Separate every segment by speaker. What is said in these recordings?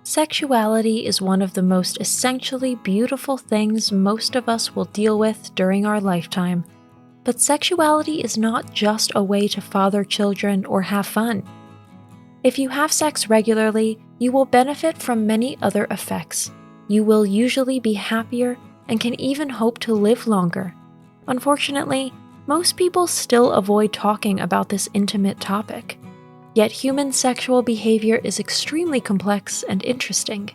Speaker 1: Sexuality is one of the most essentially beautiful things most of us will deal with during our lifetime. But sexuality is not just a way to father children or have fun. If you have sex regularly, you will benefit from many other effects. You will usually be happier and can even hope to live longer. Unfortunately, most people still avoid talking about this intimate topic. Yet human sexual behavior is extremely complex and interesting.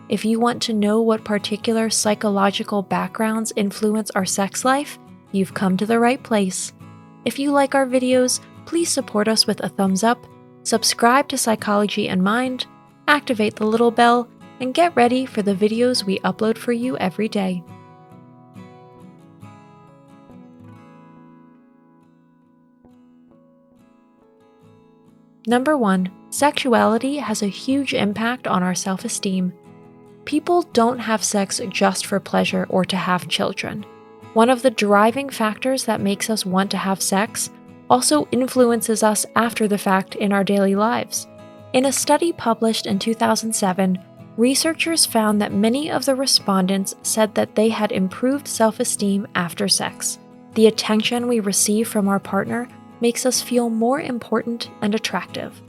Speaker 1: If you want to know what particular psychological backgrounds influence our sex life, you've come to the right place. If you like our videos, please support us with a thumbs up, subscribe to Psychology and Mind, activate the little bell, and get ready for the videos we upload for you every day. Number 1. Sexuality has a huge impact on our self-esteem. People don't have sex just for pleasure or to have children. One of the driving factors that makes us want to have sex also influences us after the fact in our daily lives. In a study published in 2007, researchers found that many of the respondents said that they had improved self-esteem after sex. The attention we receive from our partner makes us feel more important and attractive.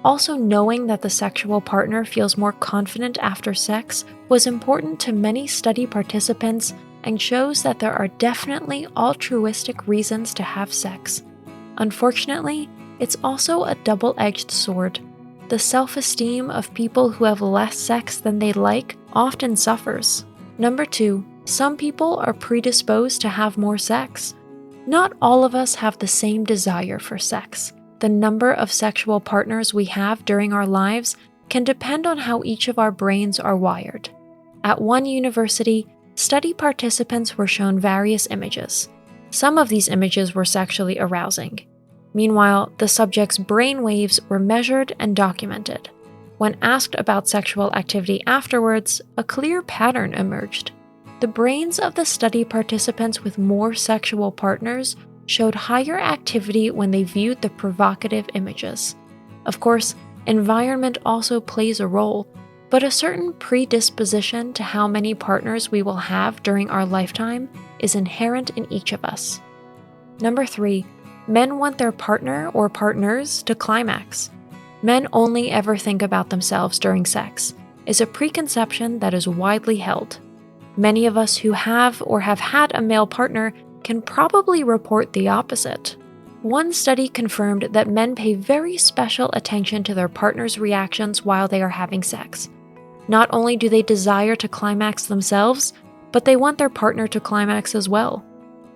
Speaker 1: Also, knowing that the sexual partner feels more confident after sex was important to many study participants and shows that there are definitely altruistic reasons to have sex. Unfortunately, it's also a double-edged sword. The self-esteem of people who have less sex than they like often suffers. Number 2, some people are predisposed to have more sex. Not all of us have the same desire for sex. The number of sexual partners we have during our lives can depend on how each of our brains are wired. At one university, study participants were shown various images. Some of these images were sexually arousing. Meanwhile, the subjects' brain waves were measured and documented. When asked about sexual activity afterwards, a clear pattern emerged. The brains of the study participants with more sexual partners showed higher activity when they viewed the provocative images. Of course, environment also plays a role, but a certain predisposition to how many partners we will have during our lifetime is inherent in each of us. Number 3, men want their partner or partners to climax. Men only ever think about themselves during sex is a preconception that is widely held. Many of us who have or have had a male partner can probably report the opposite. One study confirmed that men pay very special attention to their partner's reactions while they are having sex. Not only do they desire to climax themselves, but they want their partner to climax as well.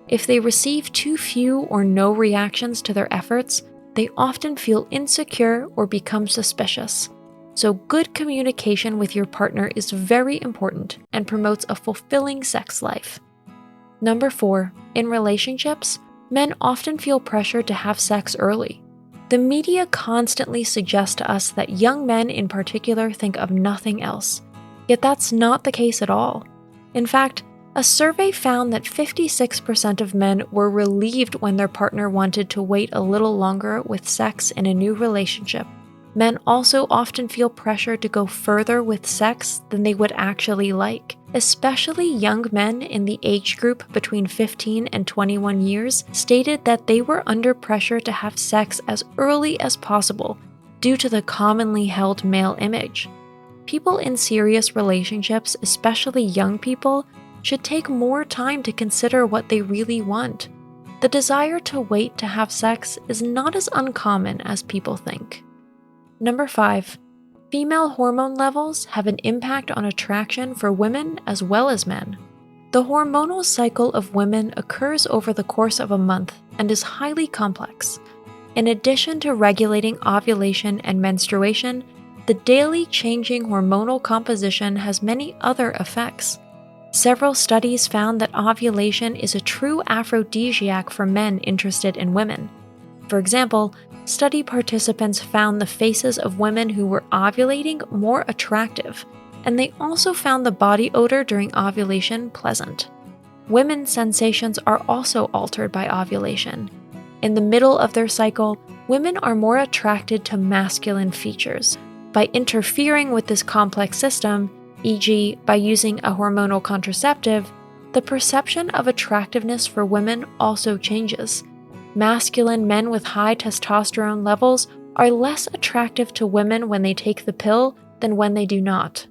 Speaker 1: If they receive too few or no reactions to their efforts, they often feel insecure or become suspicious. So good communication with your partner is very important and promotes a fulfilling sex life. Number 4, in relationships, men often feel pressure to have sex early. The media constantly suggests to us that young men in particular think of nothing else. Yet that's not the case at all. In fact, a survey found that 56% of men were relieved when their partner wanted to wait a little longer with sex in a new relationship. Men also often feel pressure to go further with sex than they would actually like. Especially young men in the age group between 15 and 21 years stated that they were under pressure to have sex as early as possible due to the commonly held male image. People in serious relationships, especially young people, should take more time to consider what they really want. The desire to wait to have sex is not as uncommon as people think. Number 5, female hormone levels have an impact on attraction for women as well as men. The hormonal cycle of women occurs over the course of a month and is highly complex. In addition to regulating ovulation and menstruation, the daily changing hormonal composition has many other effects. Several studies found that ovulation is a true aphrodisiac for men interested in women. For example, study participants found the faces of women who were ovulating more attractive, and they also found the body odor during ovulation pleasant. Women's sensations are also altered by ovulation. In the middle of their cycle, women are more attracted to masculine features. By interfering with this complex system, e.g., by using a hormonal contraceptive, the perception of attractiveness for women also changes. Masculine men with high testosterone levels are less attractive to women when they take the pill than when they do not.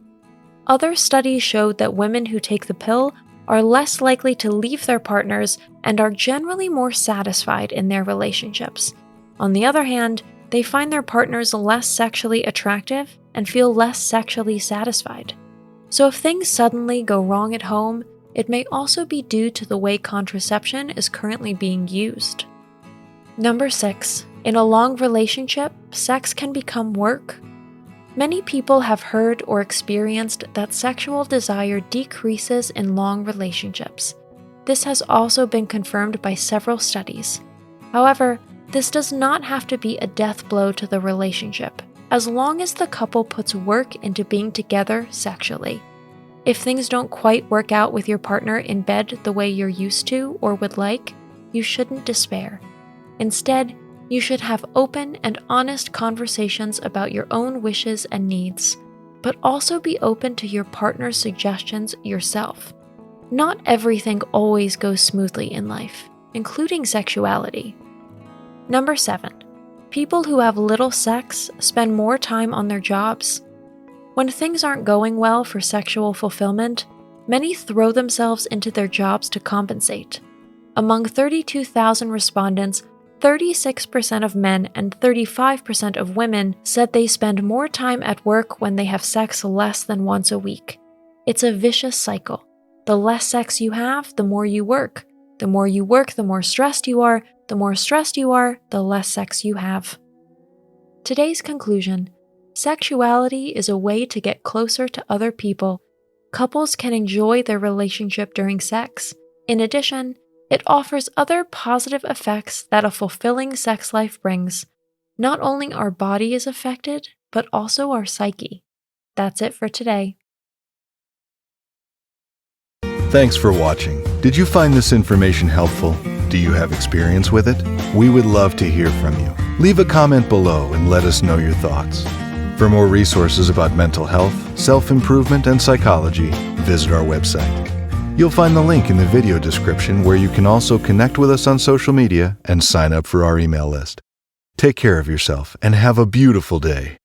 Speaker 1: Other studies showed that women who take the pill are less likely to leave their partners and are generally more satisfied in their relationships. On the other hand, they find their partners less sexually attractive and feel less sexually satisfied. So if things suddenly go wrong at home, it may also be due to the way contraception is currently being used. Number 6. In a long relationship, sex can become work. Many people have heard or experienced that sexual desire decreases in long relationships. This has also been confirmed by several studies. However, this does not have to be a death blow to the relationship, as long as the couple puts work into being together sexually. If things don't quite work out with your partner in bed the way you're used to or would like, you shouldn't despair. Instead, you should have open and honest conversations about your own wishes and needs, but also be open to your partner's suggestions yourself. Not everything always goes smoothly in life, including sexuality. Number 7. People who have little sex spend more time on their jobs. When things aren't going well for sexual fulfillment, many throw themselves into their jobs to compensate. Among 32,000 respondents, 36% of men and 35% of women said they spend more time at work when they have sex less than once a week. It's a vicious cycle. The less sex you have, the more you work. The more you work, the more stressed you are. The more stressed you are, the less sex you have. Today's conclusion: sexuality is a way to get closer to other people. Couples can enjoy their relationship during sex. In addition, it offers other positive effects that a fulfilling sex life brings. Not only our body is affected, but also our psyche. That's it for today.
Speaker 2: Thanks for watching. Did you find this information helpful? Do you have experience with it? We would love to hear from you. Leave a comment below and let us know your thoughts. For more resources about mental health, self-improvement, and psychology, visit our website. You'll find the link in the video description where you can also connect with us on social media and sign up for our email list. Take care of yourself and have a beautiful day.